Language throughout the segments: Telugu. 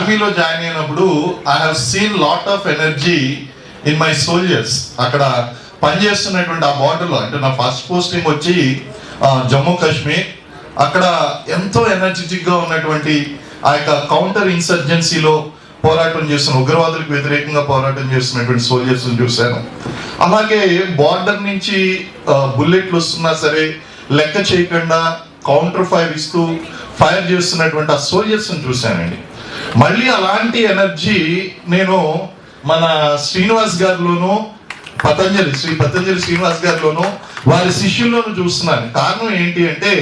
ఆర్మీలో జాయిన్ అయినప్పుడు I have seen lot of energy in my soldiers. అక్కడ పనిచేస్తున్నటువంటి ఆ బార్డర్లో, అంటే నా ఫస్ట్ పోస్టింగ్ వచ్చి జమ్మూ కాశ్మీర్. అక్కడ ఎంతో ఎనర్జెటిక్గా ఉన్నటువంటి ఆ యొక్క కౌంటర్ ఇన్సర్జెన్సీలో పోరాటం చేస్తున్న, ఉగ్రవాదులకు వ్యతిరేకంగా పోరాటం చేస్తున్నటువంటి సోల్జర్స్ చూశాను. అలాగే బార్డర్ నుంచి బుల్లెట్లు వస్తున్నా సరే లెక్క చేయకుండా కౌంటర్ ఫైర్ ఇస్తూ ఫైర్ చేస్తున్నటువంటి ఆ సోల్జర్స్ని చూశానండి. మళ్ళీ అలాంటి ఎనర్జీ నేను మన శ్రీనివాస్ గారిలోనూ శ్రీ పతంజలి శ్రీనివాస్ గారిలోనూ వారి శిష్యుల్లోనూ చూస్తున్నాను. కారణం ఏంటి అంటే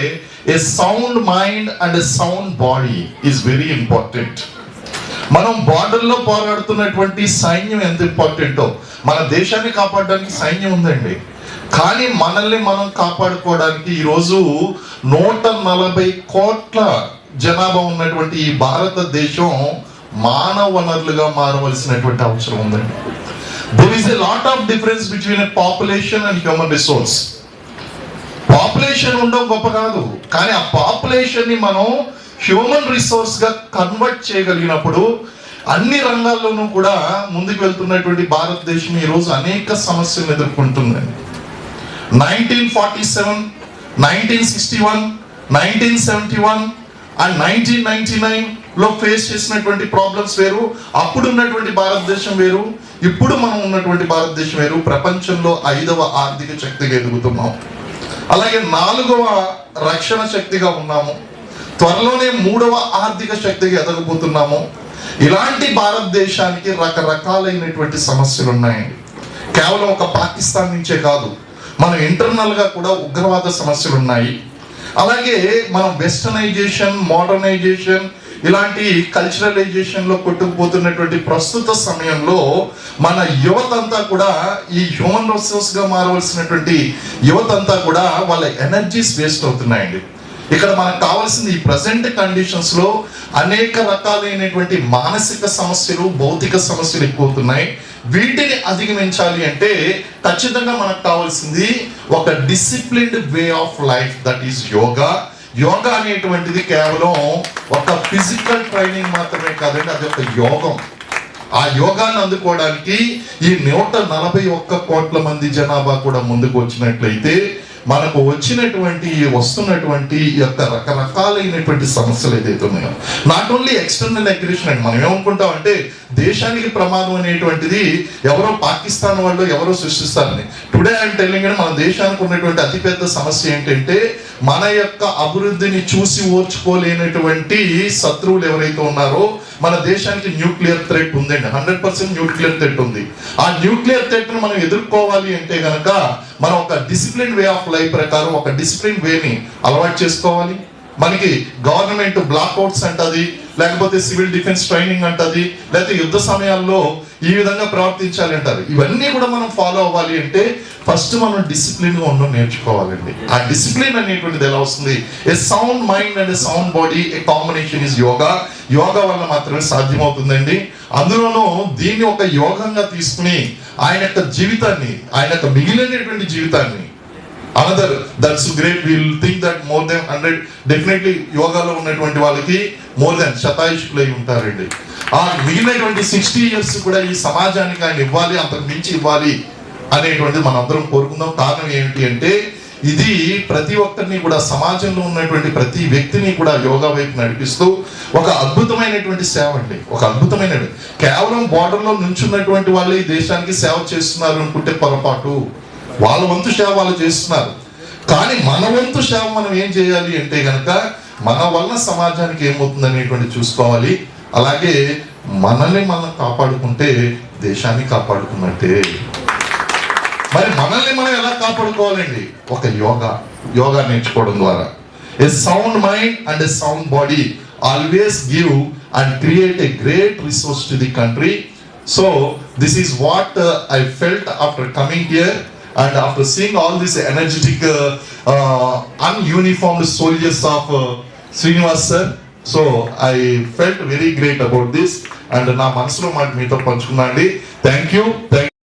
a sound mind and a sound body is very important. మనం బార్డర్లో పోరాడుతున్నటువంటి సైన్యం ఎంత ఇంపార్టెంటో, మన దేశాన్ని కాపాడడానికి సైన్యం ఉందండి. కానీ మనల్ని మనం కాపాడుకోవడానికి ఈరోజు 140 కోట్ల జనాభా ఉన్నటువంటి ఈ భారతదేశం మానవ వనరులుగా మారవలసినటువంటి అవసరం ఉందండి. There is a lot of difference between a population and human resource. Population ఉండడం గొప్ప కాదు, కానీ ఆ పాపులేషన్ ని మనం హ్యూమన్ రిసోర్స్ గా కన్వర్ట్ చేయగలిగినప్పుడు అన్ని రంగాల్లోనూ కూడా ముందుకు వెళ్తున్నటువంటి భారతదేశం ఈరోజు అనేక సమస్యలు ఎదుర్కొంటుందండి. 1947, 1961, 1971 అండ్ 1999లో ఫేస్ చేసినటువంటి ప్రాబ్లమ్స్ వేరు, అప్పుడు ఉన్నటువంటి భారతదేశం వేరు, ఇప్పుడు మనం ఉన్నటువంటి భారతదేశం వేరు. ప్రపంచంలో 5వ ఆర్థిక శక్తిగా ఎదుగుతున్నాం, అలాగే 4వ రక్షణ శక్తిగా ఉన్నాము, త్వరలోనే 3వ ఆర్థిక శక్తిగా ఎదగబోతున్నాము. ఇలాంటి భారతదేశానికి రకరకాలైనటువంటి సమస్యలు ఉన్నాయండి. కేవలం ఒక పాకిస్తాన్ నుంచే కాదు, మన ఇంటర్నల్ గా కూడా ఉగ్రవాద సమస్యలు ఉన్నాయి. అలాగే మనం వెస్టర్నైజేషన్, మోడర్నైజేషన్, ఇలాంటి కల్చరలైజేషన్ లో కొట్టుకుపోతున్నటువంటి ప్రస్తుత సమయంలో మన యువత అంతా కూడా ఈ హ్యూమన్ రిసోర్స్ గా మారవలసినటువంటి యువత అంతా కూడా వాళ్ళ ఎనర్జీస్ వేస్ట్ అవుతున్నాయండి. ఇక్కడ మనకు కావాల్సింది ఈ ప్రజెంట్ కండిషన్స్ లో అనేక రకాలైనటువంటి మానసిక సమస్యలు, భౌతిక సమస్యలు ఎక్కువవుతున్నాయి. వీటిని అధిగమించాలి అంటే ఖచ్చితంగా మనకు కావాల్సింది ఒక disciplined way of life, that is yoga. Yoga అనేటువంటిది కేవలం ఒక ఫిజికల్ ట్రైనింగ్ మాత్రమే కాదండి, అది ఒక యోగం. ఆ యోగాన్ని అందుకోవడానికి ఈ 141 కోట్ల మంది జనాభా కూడా ముందుకు వచ్చినట్లయితే మనకు వస్తున్నటువంటి యొక్క రకరకాలైనటువంటి సమస్యలు ఏదైతే ఉన్నాయో, నాట్ ఓన్లీ ఎక్స్టర్నల్ అగ్రెషన్ అండి. మనం ఏమనుకుంటాం అంటే దేశానికి ప్రమాదం అనేటువంటిది ఎవరో పాకిస్తాన్ వాళ్ళు ఎవరో సృష్టిస్తారని. టుడే ఐఎమ్ టెల్లింగ్ యూ, మన దేశానికి ఉన్నటువంటి అతిపెద్ద సమస్య ఏంటంటే మన యొక్క అభివృద్ధిని చూసి ఓర్చుకోలేనటువంటి శత్రువులు ఎవరైతే ఉన్నారో మన దేశానికి న్యూక్లియర్ థ్రెట్ ఉందండి. 100% న్యూక్లియర్ థ్రెట్ ఉంది. ఆ న్యూక్లియర్ థ్రెట్ ను మనం ఎదుర్కోవాలి అంటే గనక మనం ఒక డిసిప్లిన్ వే ఆఫ్ లైఫ్ ప్రకారం ఒక డిసిప్లిన్ వేని అలవాటు చేసుకోవాలి. మనకి గవర్నమెంట్ బ్లాక్అవుట్స్ అంటది, లేకపోతే సివిల్ డిఫెన్స్ ట్రైనింగ్ అంటది, లేకపోతే యుద్ధ సమయాల్లో ఈ విధంగా ప్రవర్తించాలి అంటారు. ఇవన్నీ కూడా మనం ఫాలో అవ్వాలి అంటే ఫస్ట్ మనం డిసిప్లిన్ గా ఉండడం నేర్చుకోవాలండి. ఆ డిసిప్లిన్ అనేటువంటిది ఎలా వస్తుంది? A sound mind and a sound body, a combination is yoga. Yoga వల్ల మాత్రమే సాధ్యమవుతుందండి. అందులోనూ దీన్ని ఒక యోగంగా తీసుకుని ఆయన యొక్క జీవితాన్ని, ఆయన యొక్క మిగిలినటువంటి జీవితాన్ని, another that's great, will think that more than 100 definitely యోగాలో ఉన్నటువంటి వాళ్ళకి మోర్ దెన్ శతాయుష్కులై ఉంటారండి. ఆ మిగిలినటువంటి 60 years కూడా ఈ సమాజానికి ఆయన ఇవ్వాలి, అంతకు మించి ఇవ్వాలి అనేటువంటిది మనం అందరం కోరుకుందాం. కారణం ఏమిటి అంటే ఇది ప్రతి ఒక్కరిని కూడా, సమాజంలో ఉన్నటువంటి ప్రతి వ్యక్తిని కూడా యోగా వైపు నడిపిస్తూ ఒక అద్భుతమైనటువంటి సేవ అండి. ఒక అద్భుతమైన, కేవలం బార్డర్లో నుంచున్నటువంటి వాళ్ళే ఈ దేశానికి సేవ చేస్తున్నారు అనుకుంటే పొరపాటు. వాళ్ళ వంతు సేవ వాళ్ళు చేస్తున్నారు, కానీ మన వంతు సేవ మనం ఏం చేయాలి అంటే గనక మన వల్ల సమాజానికి ఏమవుతుంది అనేటువంటి చూసుకోవాలి. అలాగే మనల్ని మనం కాపాడుకుంటే దేశాన్ని కాపాడుకున్నట్టే. మరి మనల్ని మనం ఎలా కాపాడుకోవాలండి? ఒక యోగా నేర్చుకోవడం ద్వారా. A sound mind and a sound body always give and create a great resource to the country. So this is what I felt after coming here. And after seeing all these energetic, ununiformed soldiers of Srinivas sir, so I felt very great about this. And na manasulo మాట మీతో పంచుకున్నాండి. Thank you.